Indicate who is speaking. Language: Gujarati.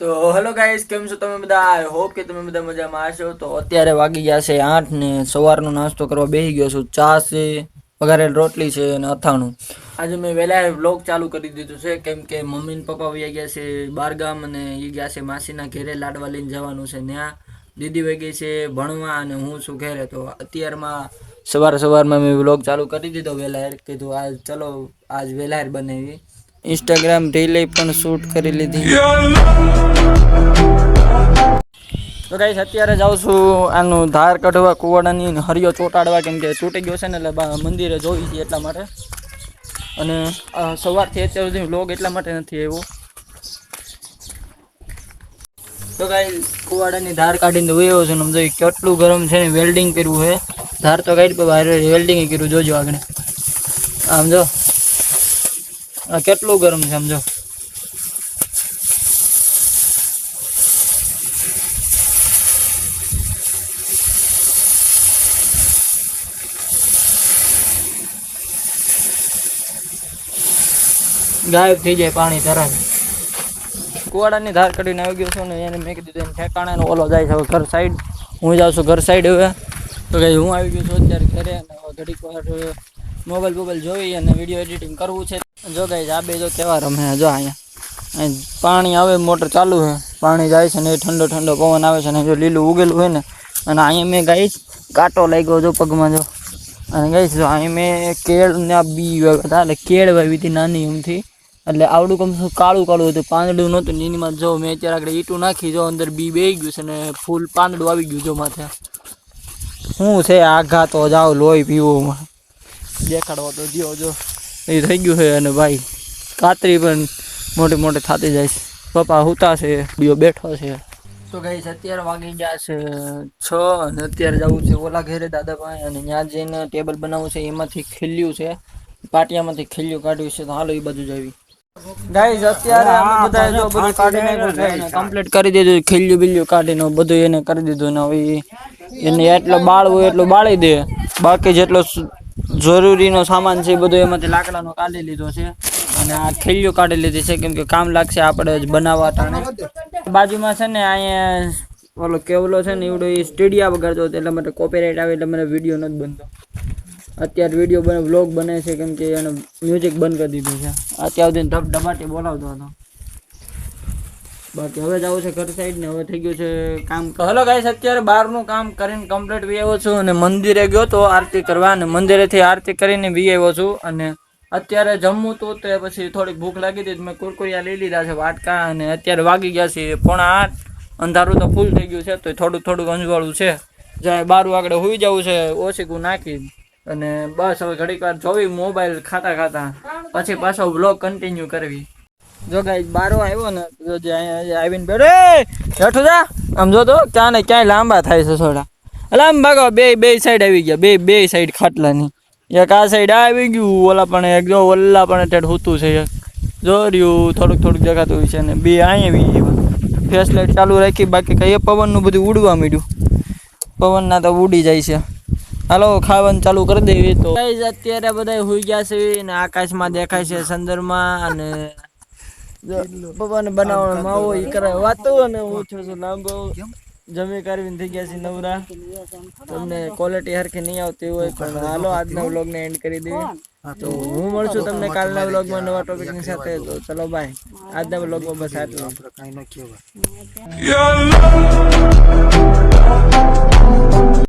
Speaker 1: તો હેલો ગાઈસ, કેમ છો તમે બધા? આઈ હોપ કે તમે બધા મજામાં હશો. તો અત્યારે વાગી ગયા છે 8 ને સવારનો નાસ્તો કરવા બેસી ગયો છું. ચા છે, વઘારેલ રોટલી છે અને અથાણું. આજે મેં વહેલા વ્લોગ ચાલુ કરી દીધું છે કેમ કે મમ્મી ને પપ્પા વયા ગયા છે બારગામ અને એ ગયા છે માસીના ઘેરે લાડવા લઈને જવાનું છે. ત્યાં દીદી વહી ગઈ છે ભણવા અને હું છું ઘેરે. તો અત્યારમાં સવારમાં મેં વ્લોગ ચાલુ કરી દીધો વહેલા. કીધું આજ ચલો આજ વહેલા બનાવી. ઇન્સ્ટાગ્રામ રીલ પણ શૂટ કરી લીધી. તો ગાઈસ અત્યારે જાઉં છું આનું ધાર કઢવા કુવાડાની હરિયો ચોટાડવા કેમ કે તૂટી ગયો છે ને એટલે મંદિરે જોઈ છે એટલા માટે. અને સવારથી અત્યાર સુધી વ્લોગ એટલા માટે નથી આવ્યો. તો ગાઈસ કુવાડાની ધાર કાઢીને વયો છે ને સમજો કેટલું ગરમ છે ને વેલ્ડિંગ કર્યું છે. ધાર તો કાઢી પણ વેલ્ડિંગ કર્યું જોજો આગળ. આમ જો આ કેટલું ગરમ છે સમજો. ગાયબ થઈ જાય પાણી તરત. કુવાડાની ધાર કાઢીને આવી ગયો છું ને એને મેં કીધું એને ઠેકાણે ઓલો જાય છે ઘર સાઈડ. હું જાઉં છું ઘર સાઈડ હવે. તો કઈ હું આવી ગયો છું અત્યારે ઘરે અને ઘડીક વાર મોબાઈલ જોઈ અને વિડીયો એડિટિંગ કરવું છે. જો ગાઈસ આ બે જો કેવા રમે જો અહીંયા પાણી આવે મોટર ચાલુ છે, પાણી જાય છે ને ઠંડો પવન આવે છે ને જો લીલું ઉગેલું હોય ને. અને અહીંયા મેં ગાઈસ કાંટો લાગ્યો જો પગમાં જો. અને ગાઈસ જો અહીં મેં કેળના બી વાવ્યા હતા એટલે કેળ વાવી હતી નાની એમથી. એટલે આવડું કમ શું કાળું હતું, પાંદડું નહોતું. એનીમાં જો મેં અત્યારે આગળ ઈટું નાખી જો અંદર બી બેહી ગયું છે ને ફૂલ પાંદડું આવી ગયું જો માથે. શું છે આઘા તો જાઓ લોહી પીવું દેખાડવા તો દિયો જો એ થઈ ગયું છે. અને ભાઈ કાતરી પણ મોટી થતી જાય છે. પપ્પા હુતા છે, બીજો બેઠો છે. તો ગાઈસ અત્યારે વાગી ગયા છે 6 અને અત્યારે જવું છે ઓલા ઘેરે દાદાભાઈ અને ત્યાં જઈને ટેબલ બનાવવું છે. એમાંથી ખીલ્યું છે, પાટિયામાંથી ખીલ્યું કાઢ્યું છે. તો હાલો એ બધું જોઈ. ગાઈસ અત્યારે અમે બધા જો બધું કાઢી નાખ્યું છે અને કમ્પ્લીટ કરી દીધું. ખીલ્યું બિલ્યું કાઢીને બધું એને કરી દીધું ને હવે એને એટલો બાળવું એટલું બાળી દે. બાકી જેટલો જરૂરીનો સામાન છે બધું એમાંથી લાકડાનો કાઢી લીધો છે. અને આ ખીલ્યું કાઢી લીધી છે કેમ કે કામ લાગશે આપણે જ બનાવવા ટાણે. બાજુમાં છે ને અહીંયા ઓલો કેવલો છે ને એવડો એ સ્ટેડિયા વગાડતો હતો એટલા માટે કોપીરાઇટ આવે એટલે મને વિડીયો નથી બનતો. અત્યારે વિડીયો બને વ્લોગ બને છે કેમ કે એને મ્યુઝિક બંધ કરી દીધું છે. અત્યાર સુધી ધબધબાટી બોલાવતો હતો. બાકી હવે જવું છે ઘર સાઈડ ને હવે થઈ ગયું છે કામ. હલો ગાઈસ અત્યારે બહારનું કામ કરીને કમ્પ્લીટ વી આવ્યો છું અને મંદિરે ગયો તો આરતી કરવા અને મંદિરેથી આરતી કરીને વી આવ્યો છું. અને અત્યારે જમવું તો પછી થોડીક ભૂખ લાગી હતી મેં કુરકુરિયા લઈ લીધા છે વાટકા. અને અત્યારે વાગી ગયા છે 7:45. અંધારું તો ફૂલ થઈ ગયું છે તો થોડુંક અંજવાળું છે. જાય બારું આગળ હોઈ જવું છે ઓછીકું નાખી. અને બસ હવે ઘડીક વાર જોવી મોબાઈલ ખાતા પછી પાછો વ્લોગ કન્ટિન્યુ કરવી. જો ગાઈસ બારો આવ્યો ને તો જે અહીંયા આવીને બેઠો જા આમ જો તો ક્યાં ને ક્યાંય લાંબા થાય છે થોડા. એટલે આમ ભાગો બે સાઈડ આવી ગયા બે સાઈડ ખાટલાની. એક આ સાઈડ આવી ગયું ઓલા પણ એક જો ઓલા પણ ઠેઠ હોતું છે. જો રહ્યું થોડુંક દેખાતું હોય છે ને બે અહીંયા આવી ગયા. ફ્લેશ લાઈટ ચાલુ રાખી બાકી કઈ પવનનું બધું ઉડવા માંડ્યું. પવનના તો ઉડી જાય છે. હાલો ખાવાનું ચાલુ કરી દેવી. તો અત્યારે બધા હોઈ ગયા છે ને આકાશમાં દેખાય છે ચંદ્રમાં. અને પપ્પાને બનાવવાનો માવો એ કરાવે વાતો અને હું છું લાંબો જમી કરીને થઈ ગયા છે નવરા. તમને ક્વોલિટી હરખી નહીં આવતી હોય પણ હાલો આજના વ્લોગને એન્ડ કરી દેવી. તો હું મળશું તમને કાલના વ્લોગમાં નવા ટોપિકની સાથે. તો ચલો બાય. આજના વ્લોગમાં બસ આટલું.